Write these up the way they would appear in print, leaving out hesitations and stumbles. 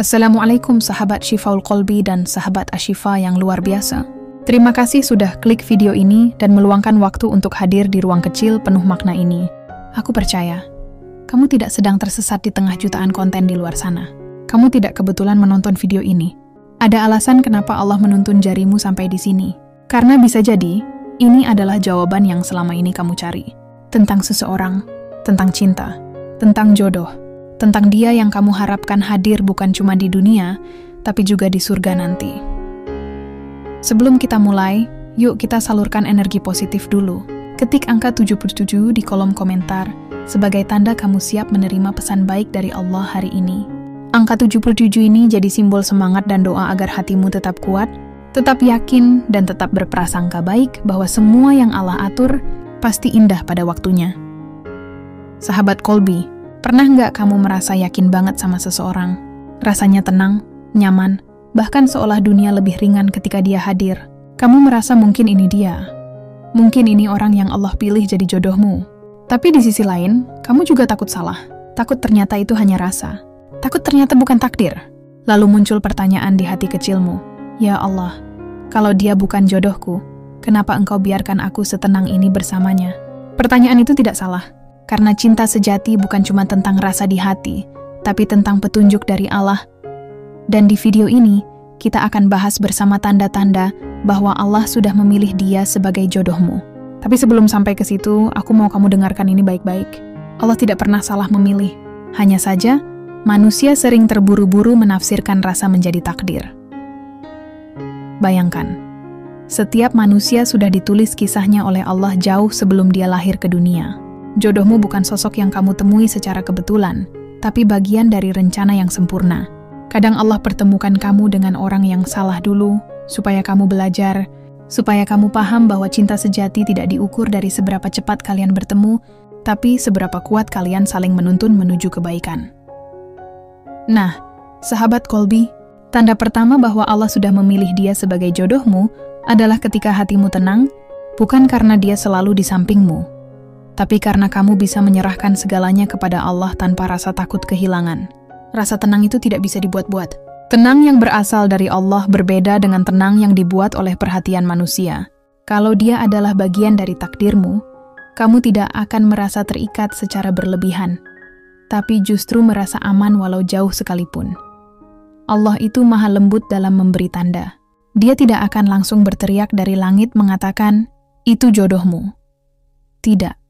Assalamualaikum sahabat Syifaul Qalbi dan sahabat Asyifa yang luar biasa. Terima kasih sudah klik video ini dan meluangkan waktu untuk hadir di ruang kecil penuh makna ini. Aku percaya, kamu tidak sedang tersesat di tengah jutaan konten di luar sana. Kamu tidak kebetulan menonton video ini. Ada alasan kenapa Allah menuntun jarimu sampai di sini. Karena bisa jadi, ini adalah jawaban yang selama ini kamu cari. Tentang seseorang, tentang cinta, tentang jodoh, tentang dia yang kamu harapkan hadir bukan cuma di dunia, tapi juga di surga nanti. Sebelum kita mulai, yuk kita salurkan energi positif dulu. Ketik angka 77 di kolom komentar, sebagai tanda kamu siap menerima pesan baik dari Allah hari ini. Angka 77 ini jadi simbol semangat dan doa agar hatimu tetap kuat, tetap yakin, dan tetap berprasangka baik bahwa semua yang Allah atur pasti indah pada waktunya. Sahabat Qalbi, pernah nggak kamu merasa yakin banget sama seseorang? Rasanya tenang, nyaman, bahkan seolah dunia lebih ringan ketika dia hadir. Kamu merasa mungkin ini dia. Mungkin ini orang yang Allah pilih jadi jodohmu. Tapi di sisi lain, kamu juga takut salah. Takut ternyata itu hanya rasa. Takut ternyata bukan takdir. Lalu muncul pertanyaan di hati kecilmu. Ya Allah, kalau dia bukan jodohku, kenapa Engkau biarkan aku setenang ini bersamanya? Pertanyaan itu tidak salah. Karena cinta sejati bukan cuma tentang rasa di hati, tapi tentang petunjuk dari Allah. Dan di video ini, kita akan bahas bersama tanda-tanda bahwa Allah sudah memilih dia sebagai jodohmu. Tapi sebelum sampai ke situ, aku mau kamu dengarkan ini baik-baik. Allah tidak pernah salah memilih. Hanya saja, manusia sering terburu-buru menafsirkan rasa menjadi takdir. Bayangkan, setiap manusia sudah ditulis kisahnya oleh Allah jauh sebelum dia lahir ke dunia. Jodohmu bukan sosok yang kamu temui secara kebetulan, tapi bagian dari rencana yang sempurna. Kadang Allah pertemukan kamu dengan orang yang salah dulu, supaya kamu belajar, supaya kamu paham bahwa cinta sejati tidak diukur dari seberapa cepat kalian bertemu, tapi seberapa kuat kalian saling menuntun menuju kebaikan. Nah, sahabat Qalbi, tanda pertama bahwa Allah sudah memilih dia sebagai jodohmu adalah ketika hatimu tenang, bukan karena dia selalu di sampingmu, tapi karena kamu bisa menyerahkan segalanya kepada Allah tanpa rasa takut kehilangan. Rasa tenang itu tidak bisa dibuat-buat. Tenang yang berasal dari Allah berbeda dengan tenang yang dibuat oleh perhatian manusia. Kalau dia adalah bagian dari takdirmu, kamu tidak akan merasa terikat secara berlebihan, tapi justru merasa aman walau jauh sekalipun. Allah itu maha lembut dalam memberi tanda. Dia tidak akan langsung berteriak dari langit mengatakan, "Itu jodohmu." Tidak.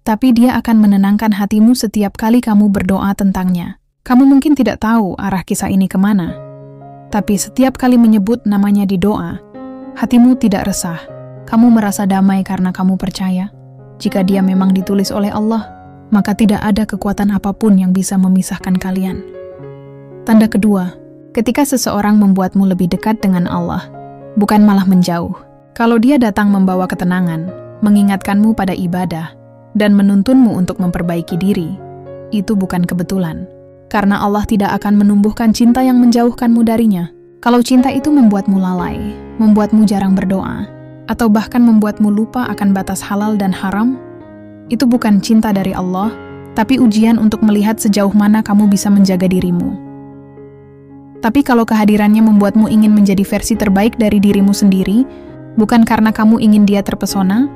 Tapi dia akan menenangkan hatimu setiap kali kamu berdoa tentangnya. Kamu mungkin tidak tahu arah kisah ini kemana. Tapi setiap kali menyebut namanya di doa, hatimu tidak resah. Kamu merasa damai karena kamu percaya. Jika dia memang ditulis oleh Allah, maka tidak ada kekuatan apapun yang bisa memisahkan kalian. Tanda kedua, ketika seseorang membuatmu lebih dekat dengan Allah, bukan malah menjauh. Kalau dia datang membawa ketenangan, mengingatkanmu pada ibadah, dan menuntunmu untuk memperbaiki diri, itu bukan kebetulan. Karena Allah tidak akan menumbuhkan cinta yang menjauhkanmu darinya. Kalau cinta itu membuatmu lalai, membuatmu jarang berdoa, atau bahkan membuatmu lupa akan batas halal dan haram, itu bukan cinta dari Allah, tapi ujian untuk melihat sejauh mana kamu bisa menjaga dirimu. Tapi kalau kehadirannya membuatmu ingin menjadi versi terbaik dari dirimu sendiri, bukan karena kamu ingin dia terpesona,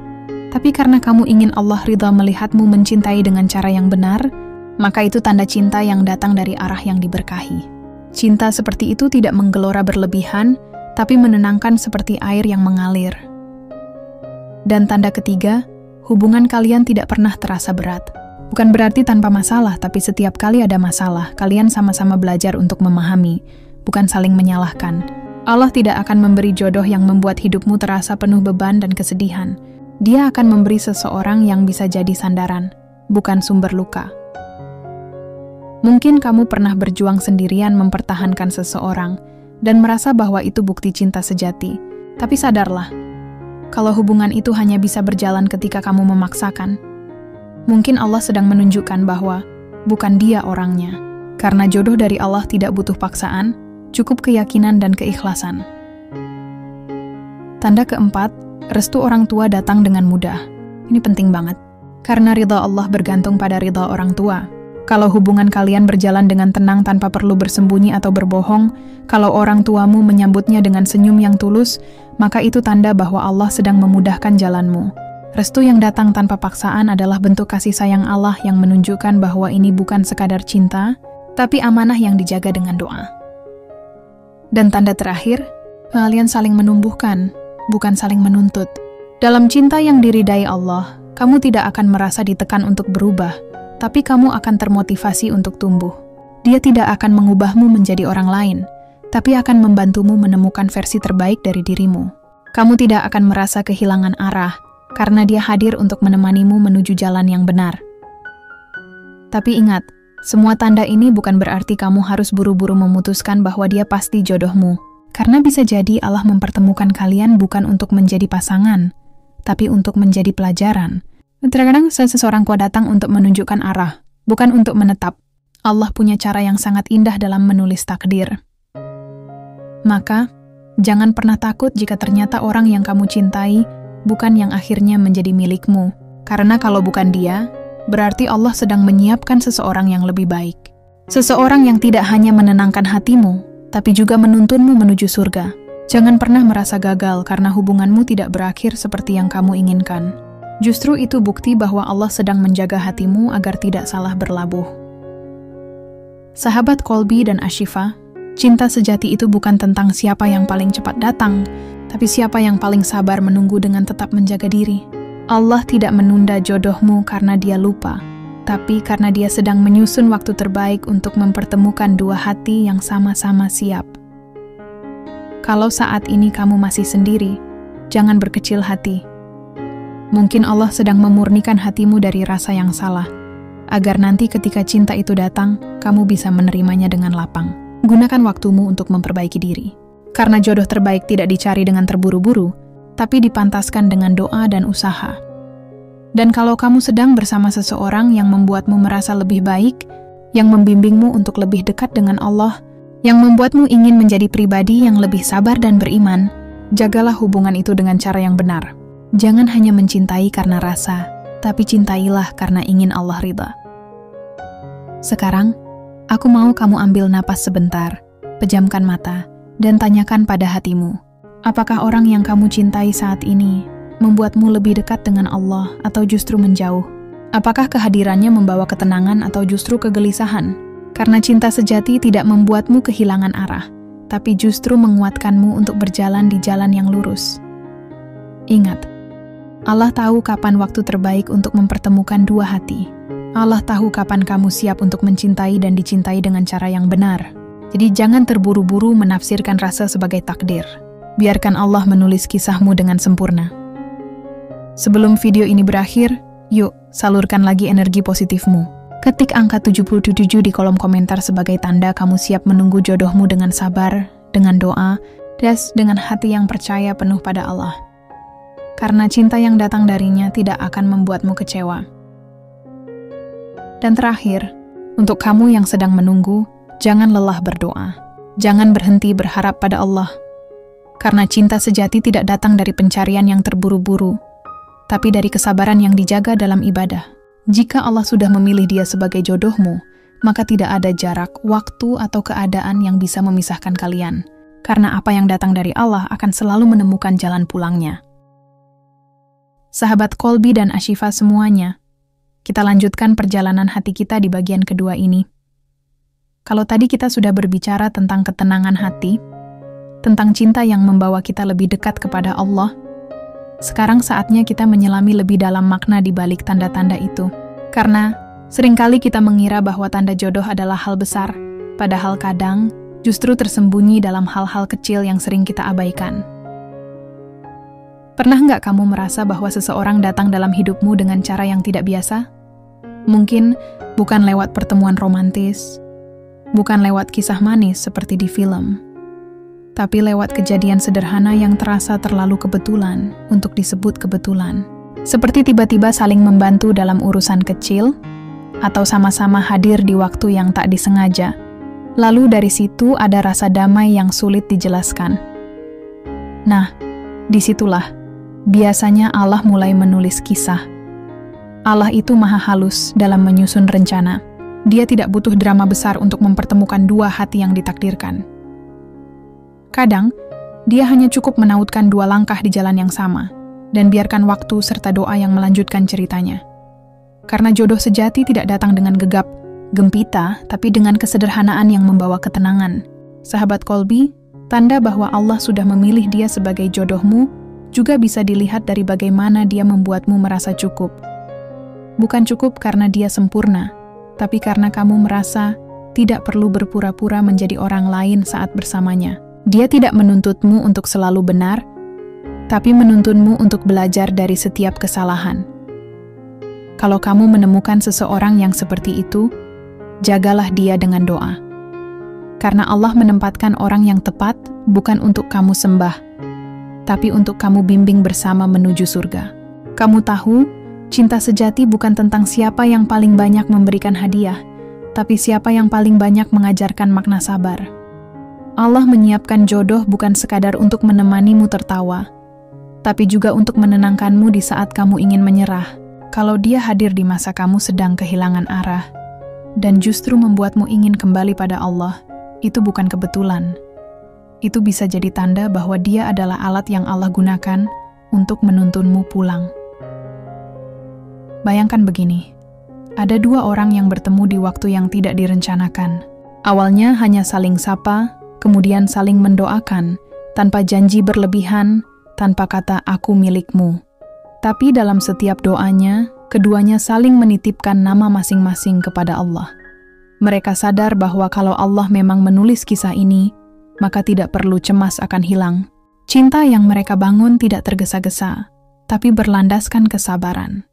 tapi karena kamu ingin Allah ridha melihatmu mencintai dengan cara yang benar, maka itu tanda cinta yang datang dari arah yang diberkahi. Cinta seperti itu tidak menggelora berlebihan, tapi menenangkan seperti air yang mengalir. Dan tanda ketiga, hubungan kalian tidak pernah terasa berat. Bukan berarti tanpa masalah, tapi setiap kali ada masalah, kalian sama-sama belajar untuk memahami, bukan saling menyalahkan. Allah tidak akan memberi jodoh yang membuat hidupmu terasa penuh beban dan kesedihan. Dia akan memberi seseorang yang bisa jadi sandaran, bukan sumber luka. Mungkin kamu pernah berjuang sendirian mempertahankan seseorang dan merasa bahwa itu bukti cinta sejati. Tapi sadarlah, kalau hubungan itu hanya bisa berjalan ketika kamu memaksakan, mungkin Allah sedang menunjukkan bahwa bukan dia orangnya. Karena jodoh dari Allah tidak butuh paksaan, cukup keyakinan dan keikhlasan. Tanda keempat, restu orang tua datang dengan mudah. Ini penting banget. Karena ridha Allah bergantung pada ridha orang tua. Kalau hubungan kalian berjalan dengan tenang tanpa perlu bersembunyi atau berbohong, kalau orang tuamu menyambutnya dengan senyum yang tulus, maka itu tanda bahwa Allah sedang memudahkan jalanmu. Restu yang datang tanpa paksaan adalah bentuk kasih sayang Allah yang menunjukkan bahwa ini bukan sekadar cinta, tapi amanah yang dijaga dengan doa. Dan tanda terakhir, kalian saling menumbuhkan, bukan saling menuntut. Dalam cinta yang diridai Allah, kamu tidak akan merasa ditekan untuk berubah, tapi kamu akan termotivasi untuk tumbuh. Dia tidak akan mengubahmu menjadi orang lain, tapi akan membantumu menemukan versi terbaik dari dirimu. Kamu tidak akan merasa kehilangan arah, karena dia hadir untuk menemanimu menuju jalan yang benar. Tapi ingat, semua tanda ini bukan berarti kamu harus buru-buru memutuskan bahwa dia pasti jodohmu. Karena bisa jadi Allah mempertemukan kalian bukan untuk menjadi pasangan, tapi untuk menjadi pelajaran. Terkadang seseorang kuat datang untuk menunjukkan arah, bukan untuk menetap. Allah punya cara yang sangat indah dalam menulis takdir. Maka, jangan pernah takut jika ternyata orang yang kamu cintai bukan yang akhirnya menjadi milikmu. Karena kalau bukan dia, berarti Allah sedang menyiapkan seseorang yang lebih baik. Seseorang yang tidak hanya menenangkan hatimu, tapi juga menuntunmu menuju surga. Jangan pernah merasa gagal karena hubunganmu tidak berakhir seperti yang kamu inginkan. Justru itu bukti bahwa Allah sedang menjaga hatimu agar tidak salah berlabuh. Sahabat Kolbi dan Ashifa, cinta sejati itu bukan tentang siapa yang paling cepat datang, tapi siapa yang paling sabar menunggu dengan tetap menjaga diri. Allah tidak menunda jodohmu karena dia lupa, tapi karena dia sedang menyusun waktu terbaik untuk mempertemukan dua hati yang sama-sama siap. Kalau saat ini kamu masih sendiri, jangan berkecil hati. Mungkin Allah sedang memurnikan hatimu dari rasa yang salah, agar nanti ketika cinta itu datang, kamu bisa menerimanya dengan lapang. Gunakan waktumu untuk memperbaiki diri. Karena jodoh terbaik tidak dicari dengan terburu-buru, tapi dipantaskan dengan doa dan usaha. Dan kalau kamu sedang bersama seseorang yang membuatmu merasa lebih baik, yang membimbingmu untuk lebih dekat dengan Allah, yang membuatmu ingin menjadi pribadi yang lebih sabar dan beriman, jagalah hubungan itu dengan cara yang benar. Jangan hanya mencintai karena rasa, tapi cintailah karena ingin Allah ridha. Sekarang, aku mau kamu ambil napas sebentar, pejamkan mata, dan tanyakan pada hatimu, apakah orang yang kamu cintai saat ini membuatmu lebih dekat dengan Allah atau justru menjauh? Apakah kehadirannya membawa ketenangan atau justru kegelisahan? Karena cinta sejati tidak membuatmu kehilangan arah, tapi justru menguatkanmu untuk berjalan di jalan yang lurus. Ingat, Allah tahu kapan waktu terbaik untuk mempertemukan dua hati. Allah tahu kapan kamu siap untuk mencintai dan dicintai dengan cara yang benar. Jadi jangan terburu-buru menafsirkan rasa sebagai takdir. Biarkan Allah menulis kisahmu dengan sempurna. Sebelum video ini berakhir, yuk salurkan lagi energi positifmu. Ketik angka 77 di kolom komentar sebagai tanda kamu siap menunggu jodohmu dengan sabar, dengan doa, dan dengan hati yang percaya penuh pada Allah. Karena cinta yang datang darinya tidak akan membuatmu kecewa. Dan terakhir, untuk kamu yang sedang menunggu, jangan lelah berdoa. Jangan berhenti berharap pada Allah. Karena cinta sejati tidak datang dari pencarian yang terburu-buru, tapi dari kesabaran yang dijaga dalam ibadah. Jika Allah sudah memilih dia sebagai jodohmu, maka tidak ada jarak, waktu, atau keadaan yang bisa memisahkan kalian. Karena apa yang datang dari Allah akan selalu menemukan jalan pulangnya. Sahabat Kolbi dan Ashifa semuanya, kita lanjutkan perjalanan hati kita di bagian kedua ini. Kalau tadi kita sudah berbicara tentang ketenangan hati, tentang cinta yang membawa kita lebih dekat kepada Allah, sekarang saatnya kita menyelami lebih dalam makna di balik tanda-tanda itu. Karena seringkali kita mengira bahwa tanda jodoh adalah hal besar, padahal kadang justru tersembunyi dalam hal-hal kecil yang sering kita abaikan. Pernah nggak kamu merasa bahwa seseorang datang dalam hidupmu dengan cara yang tidak biasa? Mungkin bukan lewat pertemuan romantis, bukan lewat kisah manis seperti di film, tapi lewat kejadian sederhana yang terasa terlalu kebetulan untuk disebut kebetulan. Seperti tiba-tiba saling membantu dalam urusan kecil, atau sama-sama hadir di waktu yang tak disengaja. Lalu dari situ ada rasa damai yang sulit dijelaskan. Nah, disitulah biasanya Allah mulai menulis kisah. Allah itu maha halus dalam menyusun rencana. Dia tidak butuh drama besar untuk mempertemukan dua hati yang ditakdirkan. Kadang, dia hanya cukup menautkan dua langkah di jalan yang sama, dan biarkan waktu serta doa yang melanjutkan ceritanya. Karena jodoh sejati tidak datang dengan gegap, gempita, tapi dengan kesederhanaan yang membawa ketenangan. Sahabat Kolbi, tanda bahwa Allah sudah memilih dia sebagai jodohmu juga bisa dilihat dari bagaimana dia membuatmu merasa cukup. Bukan cukup karena dia sempurna, tapi karena kamu merasa tidak perlu berpura-pura menjadi orang lain saat bersamanya. Dia tidak menuntutmu untuk selalu benar, tapi menuntunmu untuk belajar dari setiap kesalahan. Kalau kamu menemukan seseorang yang seperti itu, jagalah dia dengan doa. Karena Allah menempatkan orang yang tepat bukan untuk kamu sembah, tapi untuk kamu bimbing bersama menuju surga. Kamu tahu, cinta sejati bukan tentang siapa yang paling banyak memberikan hadiah, tapi siapa yang paling banyak mengajarkan makna sabar. Allah menyiapkan jodoh bukan sekadar untuk menemanimu tertawa, tapi juga untuk menenangkanmu di saat kamu ingin menyerah. Kalau dia hadir di masa kamu sedang kehilangan arah, dan justru membuatmu ingin kembali pada Allah, itu bukan kebetulan. Itu bisa jadi tanda bahwa dia adalah alat yang Allah gunakan untuk menuntunmu pulang. Bayangkan begini, ada dua orang yang bertemu di waktu yang tidak direncanakan. Awalnya hanya saling sapa, kemudian saling mendoakan, tanpa janji berlebihan, tanpa kata aku milikmu. Tapi dalam setiap doanya, keduanya saling menitipkan nama masing-masing kepada Allah. Mereka sadar bahwa kalau Allah memang menulis kisah ini, maka tidak perlu cemas akan hilang. Cinta yang mereka bangun tidak tergesa-gesa, tapi berlandaskan kesabaran.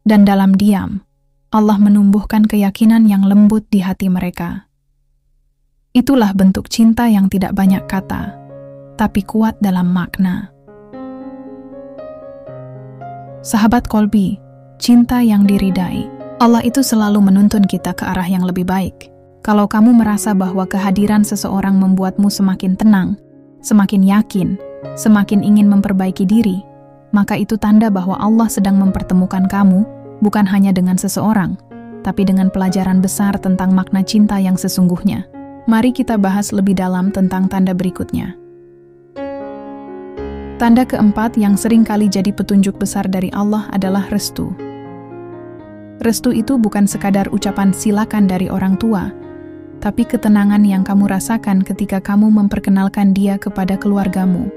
Dan dalam diam, Allah menumbuhkan keyakinan yang lembut di hati mereka. Itulah bentuk cinta yang tidak banyak kata, tapi kuat dalam makna. Sahabat Kolbi, cinta yang diridai. Allah itu selalu menuntun kita ke arah yang lebih baik. Kalau kamu merasa bahwa kehadiran seseorang membuatmu semakin tenang, semakin yakin, semakin ingin memperbaiki diri, maka itu tanda bahwa Allah sedang mempertemukan kamu, bukan hanya dengan seseorang, tapi dengan pelajaran besar tentang makna cinta yang sesungguhnya. Mari kita bahas lebih dalam tentang tanda berikutnya. Tanda keempat yang sering kali jadi petunjuk besar dari Allah adalah restu. Restu itu bukan sekadar ucapan silakan dari orang tua, tapi ketenangan yang kamu rasakan ketika kamu memperkenalkan dia kepada keluargamu.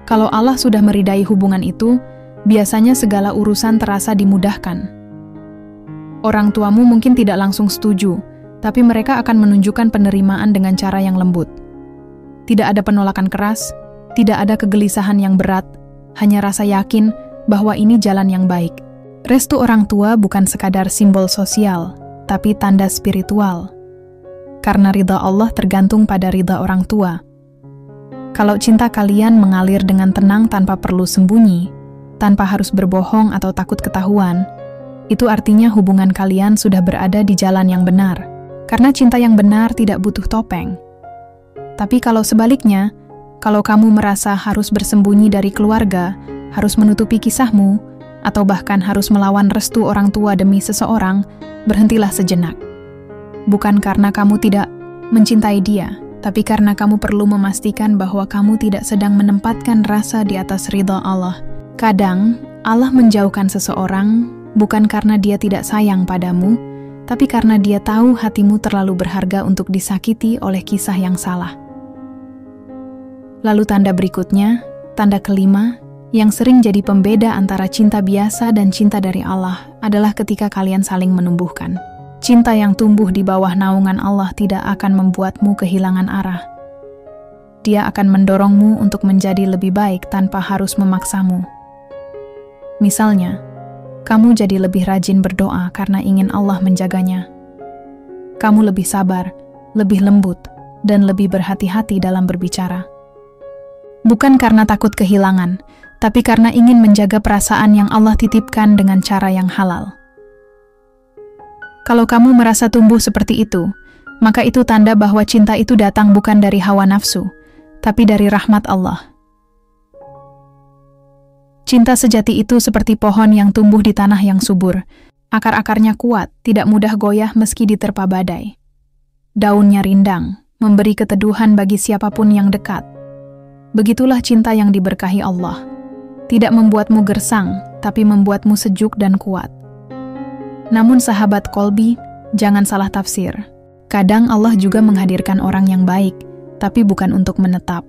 Kalau Allah sudah meridai hubungan itu, biasanya segala urusan terasa dimudahkan. Orang tuamu mungkin tidak langsung setuju, tapi mereka akan menunjukkan penerimaan dengan cara yang lembut. Tidak ada penolakan keras, tidak ada kegelisahan yang berat, hanya rasa yakin bahwa ini jalan yang baik. Restu orang tua bukan sekadar simbol sosial, tapi tanda spiritual. Karena ridha Allah tergantung pada ridha orang tua. Kalau cinta kalian mengalir dengan tenang tanpa perlu sembunyi, tanpa harus berbohong atau takut ketahuan, itu artinya hubungan kalian sudah berada di jalan yang benar. Karena cinta yang benar tidak butuh topeng. Tapi kalau sebaliknya, kalau kamu merasa harus bersembunyi dari keluarga, harus menutupi kisahmu, atau bahkan harus melawan restu orang tua demi seseorang, berhentilah sejenak. Bukan karena kamu tidak mencintai dia, tapi karena kamu perlu memastikan bahwa kamu tidak sedang menempatkan rasa di atas ridha Allah. Kadang, Allah menjauhkan seseorang bukan karena dia tidak sayang padamu, tapi karena dia tahu hatimu terlalu berharga untuk disakiti oleh kisah yang salah. Lalu tanda berikutnya, tanda kelima, yang sering jadi pembeda antara cinta biasa dan cinta dari Allah adalah ketika kalian saling menumbuhkan. Cinta yang tumbuh di bawah naungan Allah tidak akan membuatmu kehilangan arah. Dia akan mendorongmu untuk menjadi lebih baik tanpa harus memaksamu. Misalnya, kamu jadi lebih rajin berdoa karena ingin Allah menjaganya. Kamu lebih sabar, lebih lembut, dan lebih berhati-hati dalam berbicara. Bukan karena takut kehilangan, tapi karena ingin menjaga perasaan yang Allah titipkan dengan cara yang halal. Kalau kamu merasa tumbuh seperti itu, maka itu tanda bahwa cinta itu datang bukan dari hawa nafsu, tapi dari rahmat Allah. Cinta sejati itu seperti pohon yang tumbuh di tanah yang subur. Akar-akarnya kuat, tidak mudah goyah meski diterpa badai. Daunnya rindang, memberi keteduhan bagi siapapun yang dekat. Begitulah cinta yang diberkahi Allah. Tidak membuatmu gersang, tapi membuatmu sejuk dan kuat. Namun sahabat Kolbi, jangan salah tafsir. Kadang Allah juga menghadirkan orang yang baik, tapi bukan untuk menetap.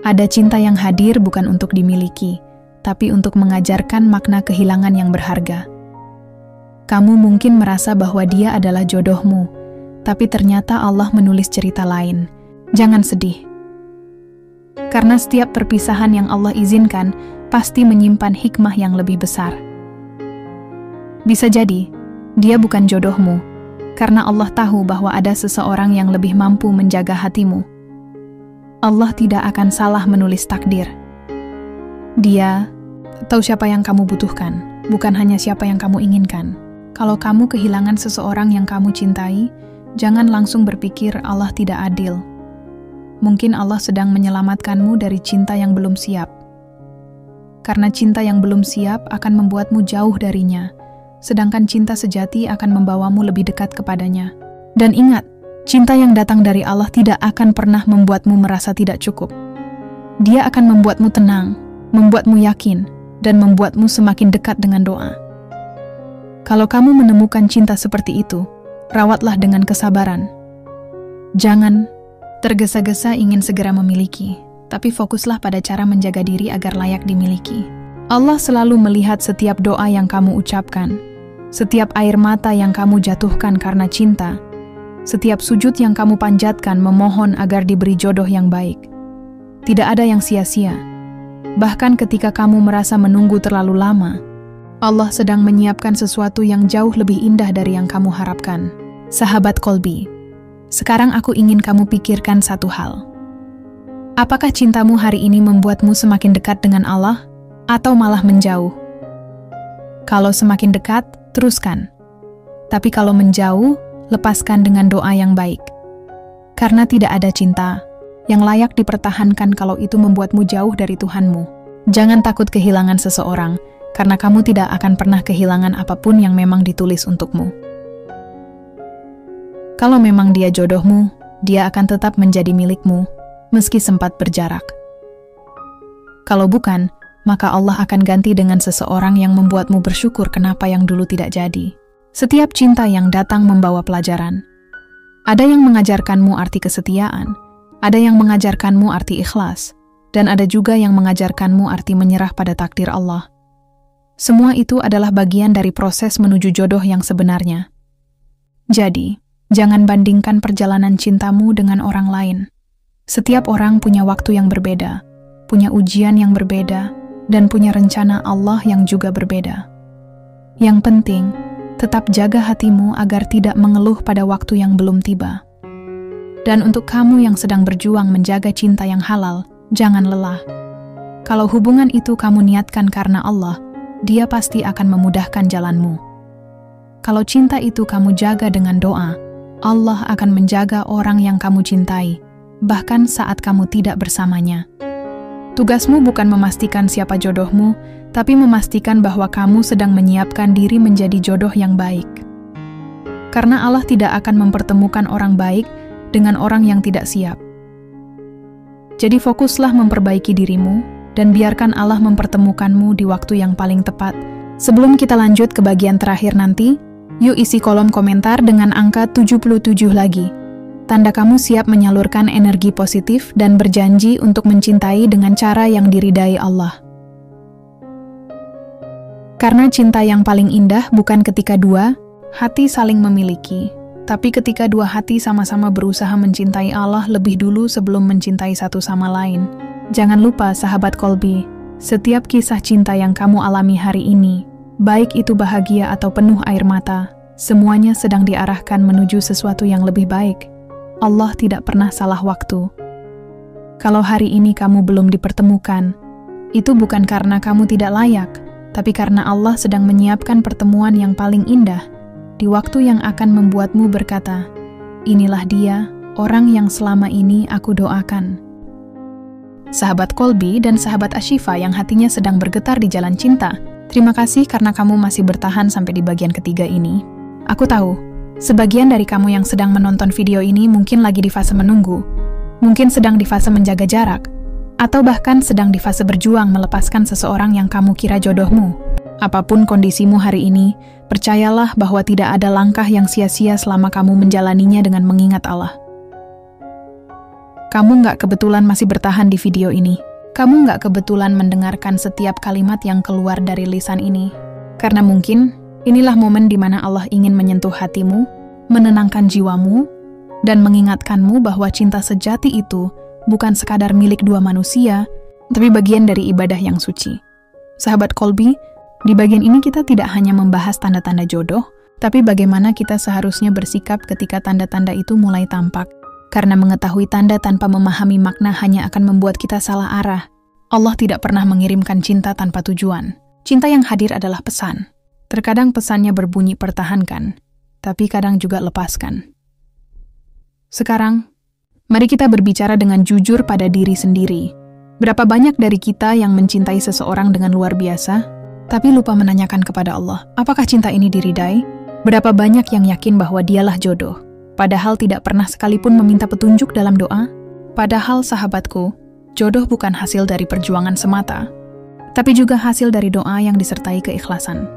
Ada cinta yang hadir bukan untuk dimiliki, tapi untuk mengajarkan makna kehilangan yang berharga. Kamu mungkin merasa bahwa dia adalah jodohmu, tapi ternyata Allah menulis cerita lain. Jangan sedih. Karena setiap perpisahan yang Allah izinkan pasti menyimpan hikmah yang lebih besar. Bisa jadi, dia bukan jodohmu, karena Allah tahu bahwa ada seseorang yang lebih mampu menjaga hatimu. Allah tidak akan salah menulis takdir. Dia tahu siapa yang kamu butuhkan, bukan hanya siapa yang kamu inginkan. Kalau kamu kehilangan seseorang yang kamu cintai, jangan langsung berpikir Allah tidak adil. Mungkin Allah sedang menyelamatkanmu dari cinta yang belum siap. Karena cinta yang belum siap akan membuatmu jauh darinya, sedangkan cinta sejati akan membawamu lebih dekat kepadanya. Dan ingat, cinta yang datang dari Allah tidak akan pernah membuatmu merasa tidak cukup. Dia akan membuatmu tenang, membuatmu yakin, dan membuatmu semakin dekat dengan doa. Kalau kamu menemukan cinta seperti itu, rawatlah dengan kesabaran. Jangan tergesa-gesa ingin segera memiliki, tapi fokuslah pada cara menjaga diri agar layak dimiliki. Allah selalu melihat setiap doa yang kamu ucapkan, setiap air mata yang kamu jatuhkan karena cinta, setiap sujud yang kamu panjatkan memohon agar diberi jodoh yang baik. Tidak ada yang sia-sia. Bahkan ketika kamu merasa menunggu terlalu lama, Allah sedang menyiapkan sesuatu yang jauh lebih indah dari yang kamu harapkan. Sahabat Kolbi, sekarang aku ingin kamu pikirkan satu hal. Apakah cintamu hari ini membuatmu semakin dekat dengan Allah, atau malah menjauh? Kalau semakin dekat, teruskan. Tapi kalau menjauh, lepaskan dengan doa yang baik. Karena tidak ada cinta yang layak dipertahankan kalau itu membuatmu jauh dari Tuhanmu. Jangan takut kehilangan seseorang, karena kamu tidak akan pernah kehilangan apapun yang memang ditulis untukmu. Kalau memang dia jodohmu, dia akan tetap menjadi milikmu, meski sempat berjarak. Kalau bukan, maka Allah akan ganti dengan seseorang yang membuatmu bersyukur kenapa yang dulu tidak jadi. Setiap cinta yang datang membawa pelajaran. Ada yang mengajarkanmu arti kesetiaan, ada yang mengajarkanmu arti ikhlas, dan ada juga yang mengajarkanmu arti menyerah pada takdir Allah. Semua itu adalah bagian dari proses menuju jodoh yang sebenarnya. Jadi, jangan bandingkan perjalanan cintamu dengan orang lain. Setiap orang punya waktu yang berbeda, punya ujian yang berbeda, dan punya rencana Allah yang juga berbeda. Yang penting, tetap jaga hatimu agar tidak mengeluh pada waktu yang belum tiba. Dan untuk kamu yang sedang berjuang menjaga cinta yang halal, jangan lelah. Kalau hubungan itu kamu niatkan karena Allah, Dia pasti akan memudahkan jalanmu. Kalau cinta itu kamu jaga dengan doa, Allah akan menjaga orang yang kamu cintai, bahkan saat kamu tidak bersamanya. Tugasmu bukan memastikan siapa jodohmu, tapi memastikan bahwa kamu sedang menyiapkan diri menjadi jodoh yang baik. Karena Allah tidak akan mempertemukan orang baik dengan orang yang tidak siap. Jadi fokuslah memperbaiki dirimu, dan biarkan Allah mempertemukanmu di waktu yang paling tepat. Sebelum kita lanjut ke bagian terakhir nanti, yuk isi kolom komentar dengan angka 77 lagi. Tanda kamu siap menyalurkan energi positif dan berjanji untuk mencintai dengan cara yang diridai Allah. Karena cinta yang paling indah bukan ketika dua hati saling memiliki, tapi ketika dua hati sama-sama berusaha mencintai Allah lebih dulu sebelum mencintai satu sama lain. Jangan lupa sahabat Kolbi, setiap kisah cinta yang kamu alami hari ini, baik itu bahagia atau penuh air mata, semuanya sedang diarahkan menuju sesuatu yang lebih baik. Allah tidak pernah salah waktu. Kalau hari ini kamu belum dipertemukan, itu bukan karena kamu tidak layak, tapi karena Allah sedang menyiapkan pertemuan yang paling indah, di waktu yang akan membuatmu berkata, "Inilah dia, orang yang selama ini aku doakan." Sahabat Kolbi dan sahabat Ashifa yang hatinya sedang bergetar di jalan cinta, Terima kasih karena kamu masih bertahan sampai di bagian ketiga ini. Aku tahu, sebagian dari kamu yang sedang menonton video ini mungkin lagi di fase menunggu, mungkin sedang di fase menjaga jarak, atau bahkan sedang di fase berjuang melepaskan seseorang yang kamu kira jodohmu. Apapun kondisimu hari ini, percayalah bahwa tidak ada langkah yang sia-sia selama kamu menjalaninya dengan mengingat Allah. Kamu nggak kebetulan masih bertahan di video ini. Kamu nggak kebetulan mendengarkan setiap kalimat yang keluar dari lisan ini. Karena mungkin, inilah momen di mana Allah ingin menyentuh hatimu, menenangkan jiwamu, dan mengingatkanmu bahwa cinta sejati itu bukan sekadar milik dua manusia, tapi bagian dari ibadah yang suci. Sahabat Kolbi, di bagian ini kita tidak hanya membahas tanda-tanda jodoh, tapi bagaimana kita seharusnya bersikap ketika tanda-tanda itu mulai tampak. Karena mengetahui tanda tanpa memahami makna hanya akan membuat kita salah arah. Allah tidak pernah mengirimkan cinta tanpa tujuan. Cinta yang hadir adalah pesan. Terkadang pesannya berbunyi pertahankan, tapi kadang juga lepaskan. Sekarang, mari kita berbicara dengan jujur pada diri sendiri. Berapa banyak dari kita yang mencintai seseorang dengan luar biasa, tapi lupa menanyakan kepada Allah, apakah cinta ini diridai? Berapa banyak yang yakin bahwa dialah jodoh, padahal tidak pernah sekalipun meminta petunjuk dalam doa? Padahal sahabatku, jodoh bukan hasil dari perjuangan semata, tapi juga hasil dari doa yang disertai keikhlasan.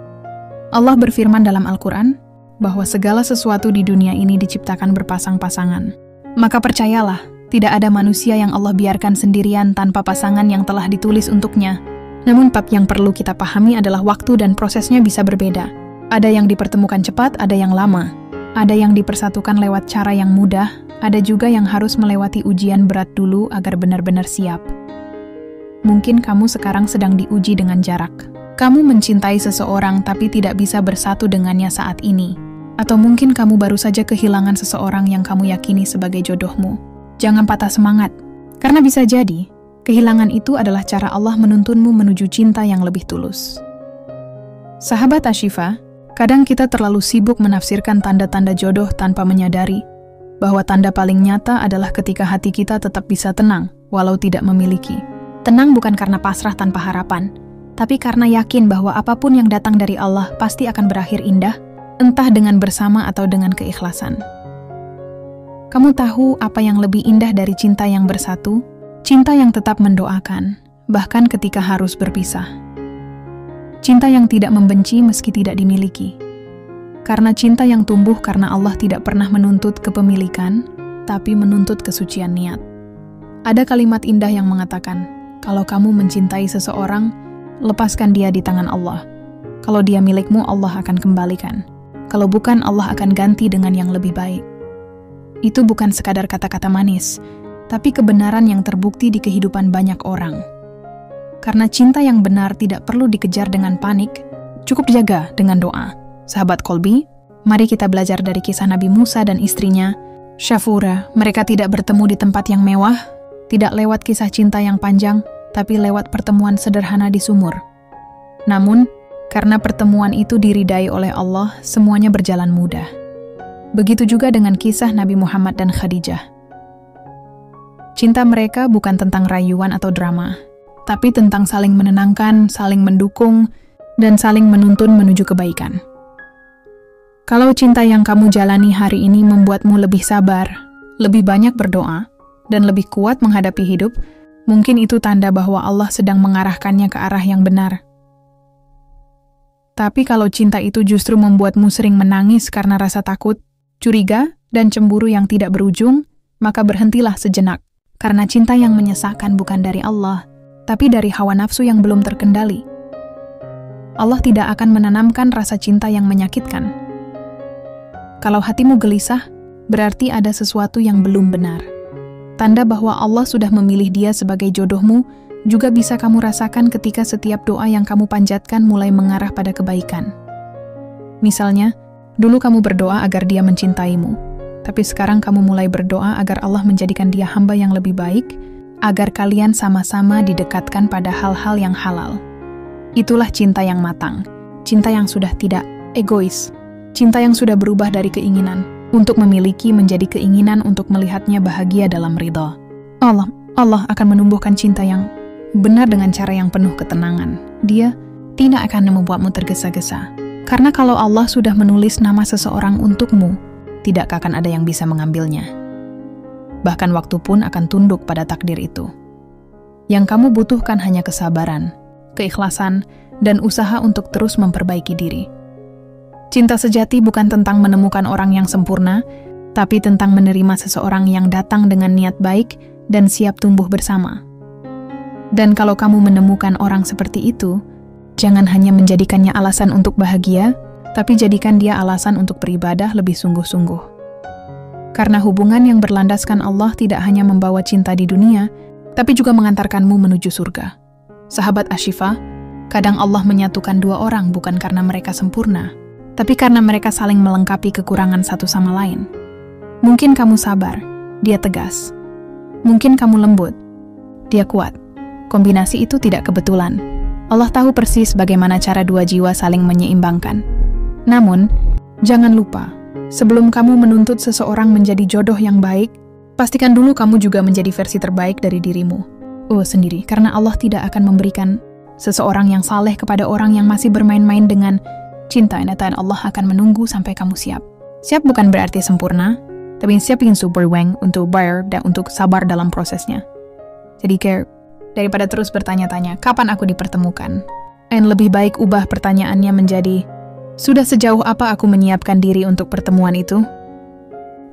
Allah berfirman dalam Al-Quran, bahwa segala sesuatu di dunia ini diciptakan berpasang-pasangan. Maka percayalah, tidak ada manusia yang Allah biarkan sendirian tanpa pasangan yang telah ditulis untuknya. Namun bab yang perlu kita pahami adalah waktu dan prosesnya bisa berbeda. Ada yang dipertemukan cepat, ada yang lama. Ada yang dipersatukan lewat cara yang mudah, ada juga yang harus melewati ujian berat dulu agar benar-benar siap. Mungkin kamu sekarang sedang diuji dengan jarak. Kamu mencintai seseorang tapi tidak bisa bersatu dengannya saat ini. Atau mungkin kamu baru saja kehilangan seseorang yang kamu yakini sebagai jodohmu. Jangan patah semangat, karena bisa jadi kehilangan itu adalah cara Allah menuntunmu menuju cinta yang lebih tulus. Sahabat Ashifa, kadang kita terlalu sibuk menafsirkan tanda-tanda jodoh tanpa menyadari bahwa tanda paling nyata adalah ketika hati kita tetap bisa tenang, walau tidak memiliki. Tenang bukan karena pasrah tanpa harapan, tapi karena yakin bahwa apapun yang datang dari Allah pasti akan berakhir indah, entah dengan bersama atau dengan keikhlasan. Kamu tahu apa yang lebih indah dari cinta yang bersatu? Cinta yang tetap mendoakan, bahkan ketika harus berpisah. Cinta yang tidak membenci meski tidak dimiliki. Karena cinta yang tumbuh karena Allah tidak pernah menuntut kepemilikan, tapi menuntut kesucian niat. Ada kalimat indah yang mengatakan, kalau kamu mencintai seseorang, lepaskan dia di tangan Allah. Kalau dia milikmu, Allah akan kembalikan. Kalau bukan, Allah akan ganti dengan yang lebih baik. Itu bukan sekadar kata-kata manis, tapi kebenaran yang terbukti di kehidupan banyak orang. Karena cinta yang benar tidak perlu dikejar dengan panik, cukup dijaga dengan doa. Sahabat Kolbi, mari kita belajar dari kisah Nabi Musa dan istrinya, Syafura. Mereka tidak bertemu di tempat yang mewah, tidak lewat kisah cinta yang panjang, tapi lewat pertemuan sederhana di sumur. Namun, karena pertemuan itu diridai oleh Allah, semuanya berjalan mudah. Begitu juga dengan kisah Nabi Muhammad dan Khadijah. Cinta mereka bukan tentang rayuan atau drama, tapi tentang saling menenangkan, saling mendukung, dan saling menuntun menuju kebaikan. Kalau cinta yang kamu jalani hari ini membuatmu lebih sabar, lebih banyak berdoa, dan lebih kuat menghadapi hidup, mungkin itu tanda bahwa Allah sedang mengarahkannya ke arah yang benar. Tapi kalau cinta itu justru membuatmu sering menangis karena rasa takut, curiga, dan cemburu yang tidak berujung, maka berhentilah sejenak. Karena cinta yang menyesakkan bukan dari Allah, tapi dari hawa nafsu yang belum terkendali. Allah tidak akan menanamkan rasa cinta yang menyakitkan. Kalau hatimu gelisah, berarti ada sesuatu yang belum benar. Tanda bahwa Allah sudah memilih dia sebagai jodohmu juga bisa kamu rasakan ketika setiap doa yang kamu panjatkan mulai mengarah pada kebaikan. Misalnya, dulu kamu berdoa agar dia mencintaimu. Tapi sekarang kamu mulai berdoa agar Allah menjadikan dia hamba yang lebih baik, agar kalian sama-sama didekatkan pada hal-hal yang halal. Itulah cinta yang matang, cinta yang sudah tidak egois, cinta yang sudah berubah dari keinginan untuk memiliki menjadi keinginan untuk melihatnya bahagia dalam ridha. Allah akan menumbuhkan cinta yang benar dengan cara yang penuh ketenangan. Dia tidak akan membuatmu tergesa-gesa. Karena kalau Allah sudah menulis nama seseorang untukmu, tidak akan ada yang bisa mengambilnya. Bahkan waktu pun akan tunduk pada takdir itu. Yang kamu butuhkan hanya kesabaran, keikhlasan, dan usaha untuk terus memperbaiki diri. Cinta sejati bukan tentang menemukan orang yang sempurna, tapi tentang menerima seseorang yang datang dengan niat baik dan siap tumbuh bersama. Dan kalau kamu menemukan orang seperti itu, jangan hanya menjadikannya alasan untuk bahagia, tapi jadikan dia alasan untuk beribadah lebih sungguh-sungguh. Karena hubungan yang berlandaskan Allah tidak hanya membawa cinta di dunia, tapi juga mengantarkanmu menuju surga. Sahabat Ashifa, kadang Allah menyatukan dua orang bukan karena mereka sempurna, tapi karena mereka saling melengkapi kekurangan satu sama lain. Mungkin kamu sabar, dia tegas. Mungkin kamu lembut, dia kuat. Kombinasi itu tidak kebetulan. Allah tahu persis bagaimana cara dua jiwa saling menyeimbangkan. Namun, jangan lupa, sebelum kamu menuntut seseorang menjadi jodoh yang baik, pastikan dulu kamu juga menjadi versi terbaik dari dirimu. Sendiri, karena Allah tidak akan memberikan seseorang yang saleh kepada orang yang masih bermain-main dengan cinta. Dan Allah akan menunggu sampai kamu siap. Siap bukan berarti sempurna, tapi siap ingin super weng untuk bayar dan untuk sabar dalam prosesnya. Jadi daripada terus bertanya-tanya, kapan aku dipertemukan? Dan lebih baik ubah pertanyaannya menjadi, sudah sejauh apa aku menyiapkan diri untuk pertemuan itu?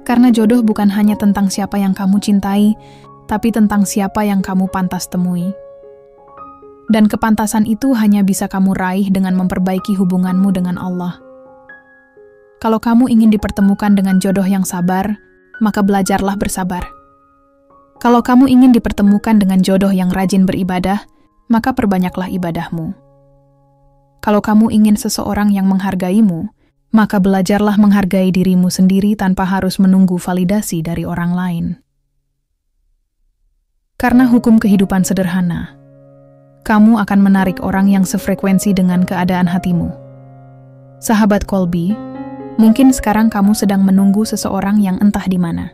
Karena jodoh bukan hanya tentang siapa yang kamu cintai, tapi tentang siapa yang kamu pantas temui. Dan kepantasan itu hanya bisa kamu raih dengan memperbaiki hubunganmu dengan Allah. Kalau kamu ingin dipertemukan dengan jodoh yang sabar, maka belajarlah bersabar. Kalau kamu ingin dipertemukan dengan jodoh yang rajin beribadah, maka perbanyaklah ibadahmu. Kalau kamu ingin seseorang yang menghargaimu, maka belajarlah menghargai dirimu sendiri tanpa harus menunggu validasi dari orang lain. Karena hukum kehidupan sederhana, kamu akan menarik orang yang sefrekuensi dengan keadaan hatimu. Sahabat Kolbi, mungkin sekarang kamu sedang menunggu seseorang yang entah di mana.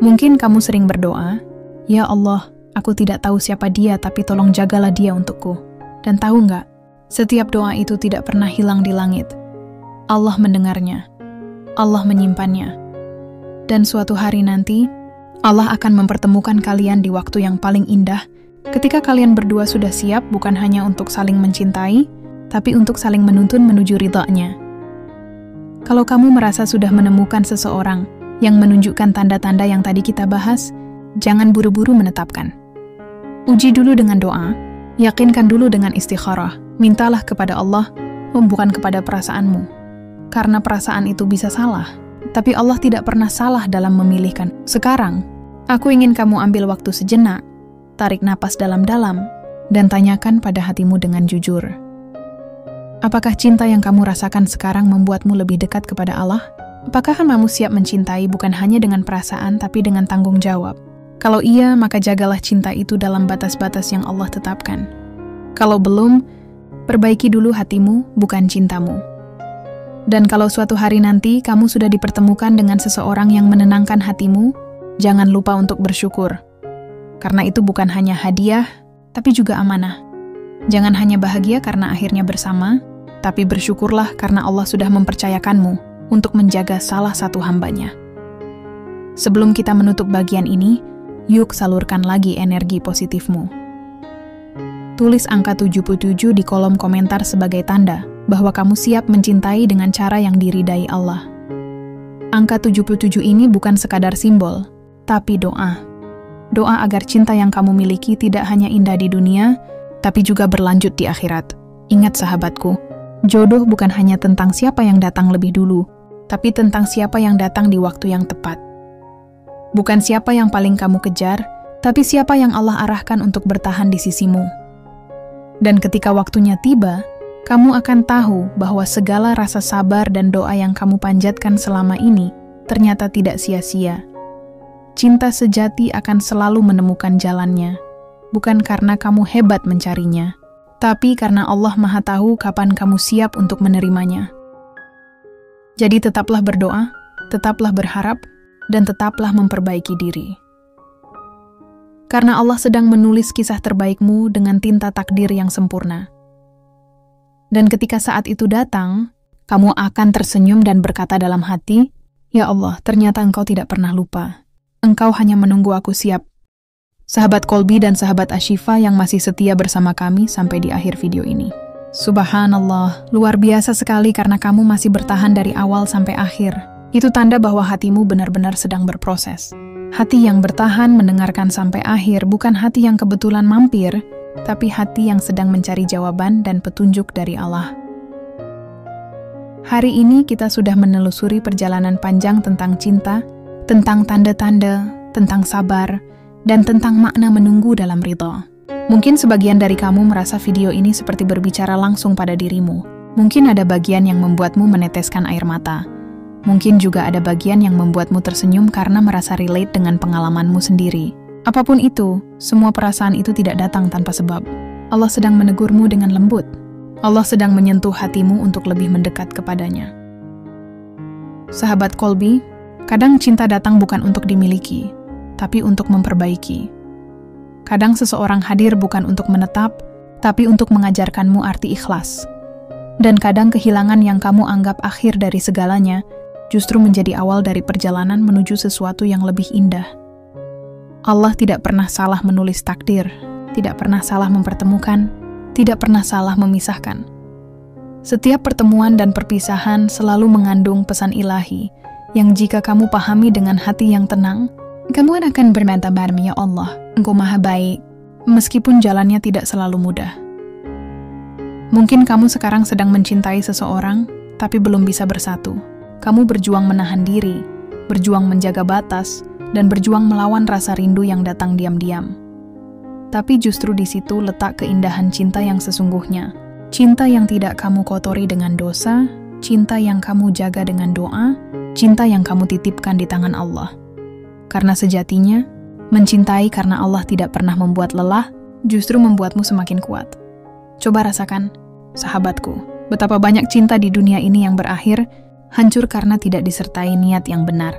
Mungkin kamu sering berdoa, "Ya Allah, aku tidak tahu siapa dia, tapi tolong jagalah dia untukku." Dan tahu nggak, setiap doa itu tidak pernah hilang di langit. Allah mendengarnya, Allah menyimpannya. Dan suatu hari nanti, Allah akan mempertemukan kalian di waktu yang paling indah, ketika kalian berdua sudah siap bukan hanya untuk saling mencintai, tapi untuk saling menuntun menuju ridha-Nya. Kalau kamu merasa sudah menemukan seseorang yang menunjukkan tanda-tanda yang tadi kita bahas, jangan buru-buru menetapkan. Uji dulu dengan doa, yakinkan dulu dengan istikharah, mintalah kepada Allah, bukan kepada perasaanmu. Karena perasaan itu bisa salah, tapi Allah tidak pernah salah dalam memilihkan. Sekarang, aku ingin kamu ambil waktu sejenak, tarik napas dalam-dalam, dan tanyakan pada hatimu dengan jujur. Apakah cinta yang kamu rasakan sekarang membuatmu lebih dekat kepada Allah? Apakah kamu siap mencintai bukan hanya dengan perasaan, tapi dengan tanggung jawab? Kalau iya, maka jagalah cinta itu dalam batas-batas yang Allah tetapkan. Kalau belum, perbaiki dulu hatimu, bukan cintamu. Dan kalau suatu hari nanti kamu sudah dipertemukan dengan seseorang yang menenangkan hatimu, jangan lupa untuk bersyukur. Karena itu bukan hanya hadiah, tapi juga amanah. Jangan hanya bahagia karena akhirnya bersama, tapi bersyukurlah karena Allah sudah mempercayakanmu untuk menjaga salah satu hambanya. Sebelum kita menutup bagian ini, yuk salurkan lagi energi positifmu. Tulis angka 77 di kolom komentar sebagai tanda bahwa kamu siap mencintai dengan cara yang diridai Allah. Angka 77 ini bukan sekadar simbol, tapi doa. Doa agar cinta yang kamu miliki tidak hanya indah di dunia, tapi juga berlanjut di akhirat. Ingat sahabatku, jodoh bukan hanya tentang siapa yang datang lebih dulu, tapi tentang siapa yang datang di waktu yang tepat. Bukan siapa yang paling kamu kejar, tapi siapa yang Allah arahkan untuk bertahan di sisimu. Dan ketika waktunya tiba, kamu akan tahu bahwa segala rasa sabar dan doa yang kamu panjatkan selama ini ternyata tidak sia-sia. Cinta sejati akan selalu menemukan jalannya, bukan karena kamu hebat mencarinya, tapi karena Allah Maha Tahu kapan kamu siap untuk menerimanya. Jadi tetaplah berdoa, tetaplah berharap, dan tetaplah memperbaiki diri. Karena Allah sedang menulis kisah terbaikmu dengan tinta takdir yang sempurna. Dan ketika saat itu datang, kamu akan tersenyum dan berkata dalam hati, "Ya Allah, ternyata Engkau tidak pernah lupa. Engkau hanya menunggu aku siap." Sahabat Kolbi dan sahabat Ashifa yang masih setia bersama kami sampai di akhir video ini. Subhanallah, luar biasa sekali karena kamu masih bertahan dari awal sampai akhir. Itu tanda bahwa hatimu benar-benar sedang berproses. Hati yang bertahan mendengarkan sampai akhir bukan hati yang kebetulan mampir, tapi hati yang sedang mencari jawaban dan petunjuk dari Allah. Hari ini kita sudah menelusuri perjalanan panjang tentang cinta, tentang tanda-tanda, tentang sabar, dan tentang makna menunggu dalam ridha. Mungkin sebagian dari kamu merasa video ini seperti berbicara langsung pada dirimu. Mungkin ada bagian yang membuatmu meneteskan air mata. Mungkin juga ada bagian yang membuatmu tersenyum karena merasa relate dengan pengalamanmu sendiri. Apapun itu, semua perasaan itu tidak datang tanpa sebab. Allah sedang menegurmu dengan lembut. Allah sedang menyentuh hatimu untuk lebih mendekat kepadanya. Sahabat Kolbi, kadang cinta datang bukan untuk dimiliki, tapi untuk memperbaiki. Kadang seseorang hadir bukan untuk menetap, tapi untuk mengajarkanmu arti ikhlas. Dan kadang kehilangan yang kamu anggap akhir dari segalanya, justru menjadi awal dari perjalanan menuju sesuatu yang lebih indah. Allah tidak pernah salah menulis takdir, tidak pernah salah mempertemukan, tidak pernah salah memisahkan. Setiap pertemuan dan perpisahan selalu mengandung pesan ilahi, yang jika kamu pahami dengan hati yang tenang, kamu akan bermata-mata, "Ya Allah, Engkau maha baik," meskipun jalannya tidak selalu mudah. Mungkin kamu sekarang sedang mencintai seseorang, tapi belum bisa bersatu. Kamu berjuang menahan diri, berjuang menjaga batas, dan berjuang melawan rasa rindu yang datang diam-diam. Tapi justru di situ letak keindahan cinta yang sesungguhnya. Cinta yang tidak kamu kotori dengan dosa, cinta yang kamu jaga dengan doa, cinta yang kamu titipkan di tangan Allah. Karena sejatinya, mencintai karena Allah tidak pernah membuat lelah, justru membuatmu semakin kuat. Coba rasakan, sahabatku, betapa banyak cinta di dunia ini yang berakhir, hancur karena tidak disertai niat yang benar.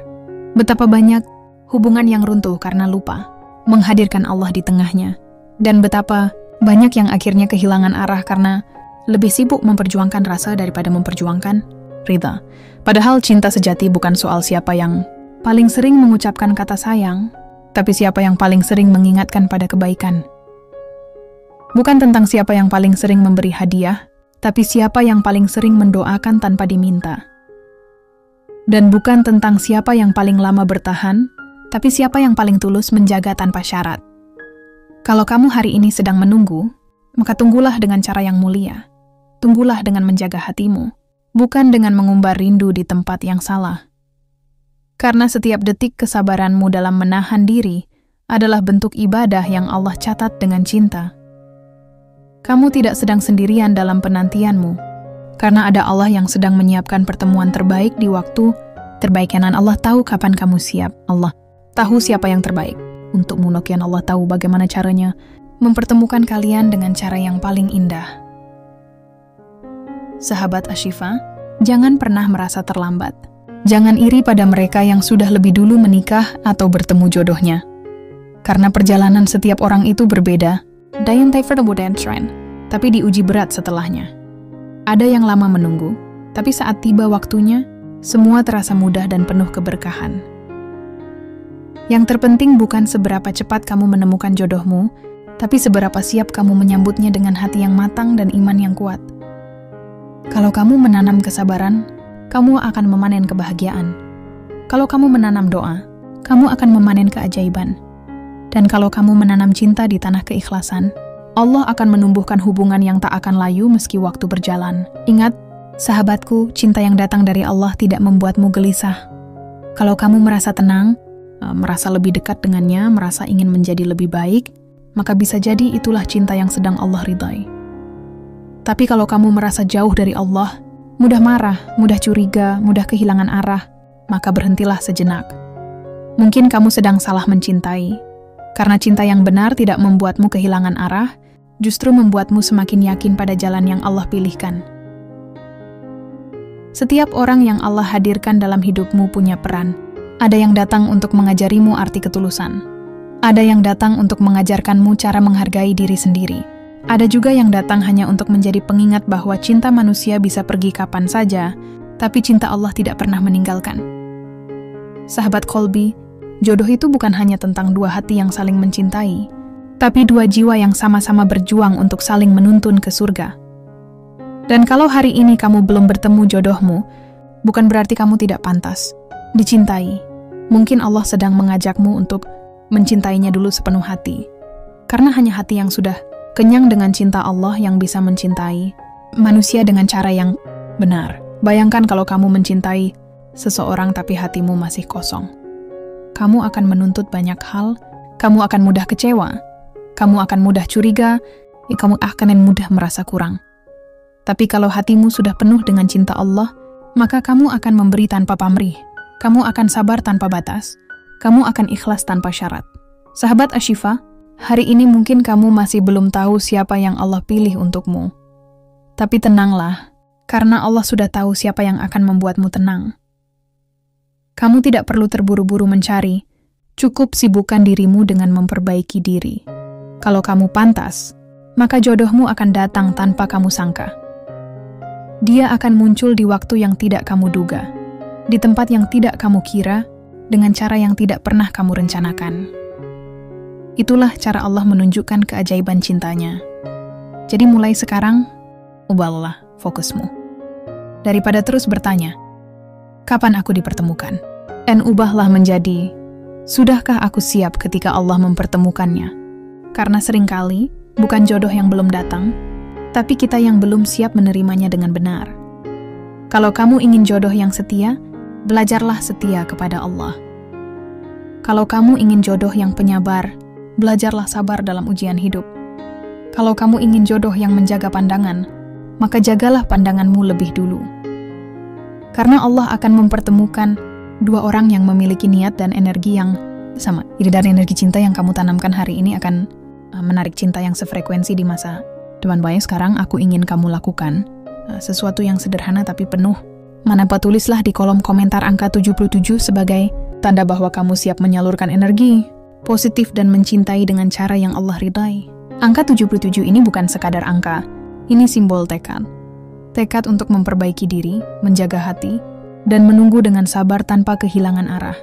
Betapa banyak hubungan yang runtuh karena lupa menghadirkan Allah di tengahnya. Dan betapa banyak yang akhirnya kehilangan arah karena lebih sibuk memperjuangkan rasa daripada memperjuangkan ridha. Padahal cinta sejati bukan soal siapa yang paling sering mengucapkan kata sayang, tapi siapa yang paling sering mengingatkan pada kebaikan. Bukan tentang siapa yang paling sering memberi hadiah, tapi siapa yang paling sering mendoakan tanpa diminta. Dan bukan tentang siapa yang paling lama bertahan, tapi siapa yang paling tulus menjaga tanpa syarat. Kalau kamu hari ini sedang menunggu, maka tunggulah dengan cara yang mulia. Tunggulah dengan menjaga hatimu, bukan dengan mengumbar rindu di tempat yang salah. Karena setiap detik kesabaranmu dalam menahan diri adalah bentuk ibadah yang Allah catat dengan cinta. Kamu tidak sedang sendirian dalam penantianmu, karena ada Allah yang sedang menyiapkan pertemuan terbaik di waktu terbaik. Dan Allah tahu kapan kamu siap. Allah tahu siapa yang terbaik untukmu. Dan Allah tahu bagaimana caranya mempertemukan kalian dengan cara yang paling indah. Sahabat Ashifa, jangan pernah merasa terlambat. Jangan iri pada mereka yang sudah lebih dulu menikah atau bertemu jodohnya. Karena perjalanan setiap orang itu berbeda, tapi diuji berat setelahnya. Ada yang lama menunggu, tapi saat tiba waktunya, semua terasa mudah dan penuh keberkahan. Yang terpenting bukan seberapa cepat kamu menemukan jodohmu, tapi seberapa siap kamu menyambutnya dengan hati yang matang dan iman yang kuat. Kalau kamu menanam kesabaran, kamu akan memanen kebahagiaan. Kalau kamu menanam doa, kamu akan memanen keajaiban. Dan kalau kamu menanam cinta di tanah keikhlasan, Allah akan menumbuhkan hubungan yang tak akan layu meski waktu berjalan. Ingat, sahabatku, cinta yang datang dari Allah tidak membuatmu gelisah. Kalau kamu merasa tenang, merasa lebih dekat dengannya, merasa ingin menjadi lebih baik, maka bisa jadi itulah cinta yang sedang Allah ridhai. Tapi kalau kamu merasa jauh dari Allah, mudah marah, mudah curiga, mudah kehilangan arah, maka berhentilah sejenak. Mungkin kamu sedang salah mencintai, karena cinta yang benar tidak membuatmu kehilangan arah, justru membuatmu semakin yakin pada jalan yang Allah pilihkan. Setiap orang yang Allah hadirkan dalam hidupmu punya peran. Ada yang datang untuk mengajarimu arti ketulusan. Ada yang datang untuk mengajarkanmu cara menghargai diri sendiri. Ada juga yang datang hanya untuk menjadi pengingat bahwa cinta manusia bisa pergi kapan saja, tapi cinta Allah tidak pernah meninggalkan. Sahabat Kolbi, jodoh itu bukan hanya tentang dua hati yang saling mencintai, tapi dua jiwa yang sama-sama berjuang untuk saling menuntun ke surga. Dan kalau hari ini kamu belum bertemu jodohmu, bukan berarti kamu tidak pantas dicintai. Mungkin Allah sedang mengajakmu untuk mencintainya dulu sepenuh hati. Karena hanya hati yang sudah kenyang dengan cinta Allah yang bisa mencintai manusia dengan cara yang benar. Bayangkan kalau kamu mencintai seseorang tapi hatimu masih kosong. Kamu akan menuntut banyak hal, kamu akan mudah kecewa, kamu akan mudah curiga, kamu akan mudah merasa kurang. Tapi kalau hatimu sudah penuh dengan cinta Allah, maka kamu akan memberi tanpa pamrih, kamu akan sabar tanpa batas, kamu akan ikhlas tanpa syarat. Sahabat Ashifa, hari ini mungkin kamu masih belum tahu siapa yang Allah pilih untukmu. Tapi tenanglah, karena Allah sudah tahu siapa yang akan membuatmu tenang. Kamu tidak perlu terburu-buru mencari, cukup sibukkan dirimu dengan memperbaiki diri. Kalau kamu pantas, maka jodohmu akan datang tanpa kamu sangka. Dia akan muncul di waktu yang tidak kamu duga, di tempat yang tidak kamu kira, dengan cara yang tidak pernah kamu rencanakan. Itulah cara Allah menunjukkan keajaiban cintanya. Jadi mulai sekarang, ubahlah fokusmu. Daripada terus bertanya, kapan aku dipertemukan? Dan ubahlah menjadi, sudahkah aku siap ketika Allah mempertemukannya? Karena seringkali, bukan jodoh yang belum datang, tapi kita yang belum siap menerimanya dengan benar. Kalau kamu ingin jodoh yang setia, belajarlah setia kepada Allah. Kalau kamu ingin jodoh yang penyabar, belajarlah sabar dalam ujian hidup. Kalau kamu ingin jodoh yang menjaga pandangan, maka jagalah pandanganmu lebih dulu. Karena Allah akan mempertemukan dua orang yang memiliki niat dan energi yang sama. Jadi dari energi cinta yang kamu tanamkan hari ini akan menarik cinta yang sefrekuensi di masa depan. Baik, sekarang aku ingin kamu lakukan sesuatu yang sederhana tapi penuh. Manapa, tulislah di kolom komentar angka 77 sebagai tanda bahwa kamu siap menyalurkan energi positif dan mencintai dengan cara yang Allah ridai. Angka 77 ini bukan sekadar angka, ini simbol tekad. Tekad untuk memperbaiki diri, menjaga hati, dan menunggu dengan sabar tanpa kehilangan arah.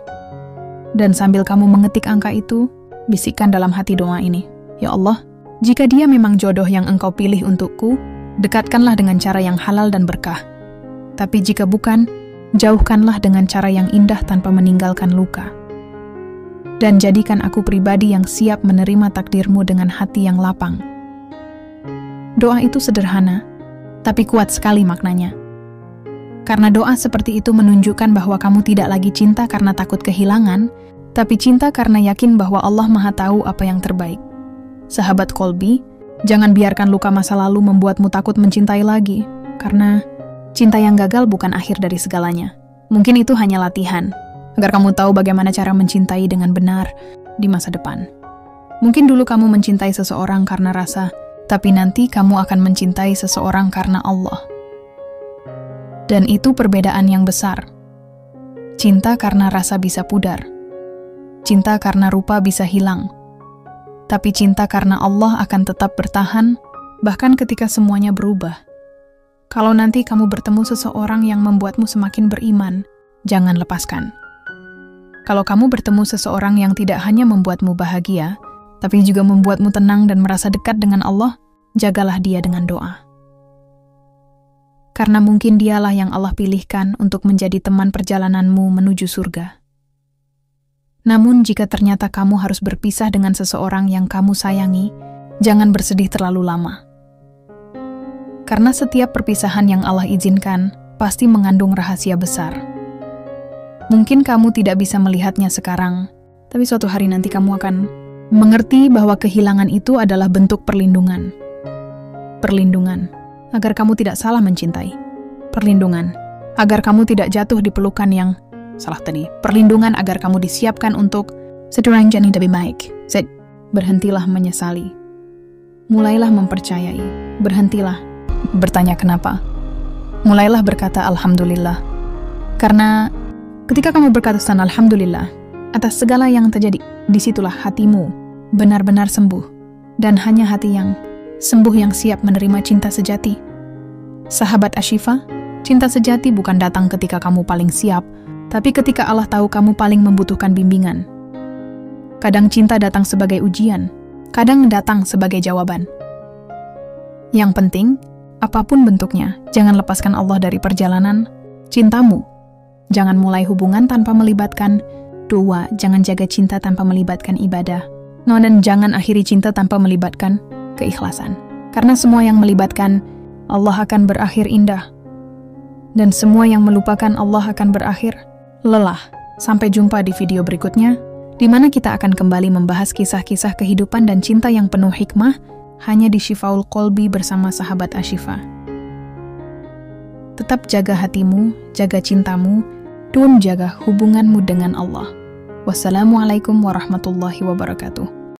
Dan sambil kamu mengetik angka itu, bisikkan dalam hati doa ini. Ya Allah, jika dia memang jodoh yang Engkau pilih untukku, dekatkanlah dengan cara yang halal dan berkah. Tapi jika bukan, jauhkanlah dengan cara yang indah tanpa meninggalkan luka. Dan jadikan aku pribadi yang siap menerima takdirmu dengan hati yang lapang. Doa itu sederhana, tapi kuat sekali maknanya. Karena doa seperti itu menunjukkan bahwa kamu tidak lagi cinta karena takut kehilangan, tapi cinta karena yakin bahwa Allah Maha Tahu apa yang terbaik. Sahabat Kolbi, jangan biarkan luka masa lalu membuatmu takut mencintai lagi, karena cinta yang gagal bukan akhir dari segalanya. Mungkin itu hanya latihan, agar kamu tahu bagaimana cara mencintai dengan benar di masa depan. Mungkin dulu kamu mencintai seseorang karena rasa, tapi nanti kamu akan mencintai seseorang karena Allah. Dan itu perbedaan yang besar. Cinta karena rasa bisa pudar. Cinta karena rupa bisa hilang. Tapi cinta karena Allah akan tetap bertahan, bahkan ketika semuanya berubah. Kalau nanti kamu bertemu seseorang yang membuatmu semakin beriman, jangan lepaskan. Kalau kamu bertemu seseorang yang tidak hanya membuatmu bahagia, tapi juga membuatmu tenang dan merasa dekat dengan Allah, jagalah dia dengan doa. Karena mungkin dialah yang Allah pilihkan untuk menjadi teman perjalananmu menuju surga. Namun jika ternyata kamu harus berpisah dengan seseorang yang kamu sayangi, jangan bersedih terlalu lama. Karena setiap perpisahan yang Allah izinkan pasti mengandung rahasia besar. Mungkin kamu tidak bisa melihatnya sekarang, tapi suatu hari nanti kamu akan mengerti bahwa kehilangan itu adalah bentuk perlindungan. Perlindungan agar kamu tidak salah mencintai. Perlindungan agar kamu tidak jatuh di pelukan yang salah tadi. Perlindungan agar kamu disiapkan untuk seorang yang lebih baik. Berhentilah menyesali. Mulailah mempercayai. Berhentilah bertanya kenapa. Mulailah berkata Alhamdulillah. Karena ketika kamu berkata Alhamdulillah atas segala yang terjadi, disitulah hatimu benar-benar sembuh. Dan hanya hati yang sembuh yang siap menerima cinta sejati. Sahabat Ashifa, cinta sejati bukan datang ketika kamu paling siap, tapi ketika Allah tahu kamu paling membutuhkan bimbingan. Kadang cinta datang sebagai ujian, kadang datang sebagai jawaban. Yang penting, apapun bentuknya, jangan lepaskan Allah dari perjalanan cintamu. Jangan mulai hubungan tanpa melibatkan doa, jangan jaga cinta tanpa melibatkan ibadah. Dan jangan akhiri cinta tanpa melibatkan keikhlasan. Karena semua yang melibatkan Allah akan berakhir indah. Dan semua yang melupakan Allah akan berakhir lelah. Sampai jumpa di video berikutnya, di mana kita akan kembali membahas kisah-kisah kehidupan dan cinta yang penuh hikmah, hanya di Shifaul Qalbi bersama sahabat Ashifa. Tetap jaga hatimu, jaga cintamu, dan jaga hubunganmu dengan Allah. Wassalamualaikum warahmatullahi wabarakatuh.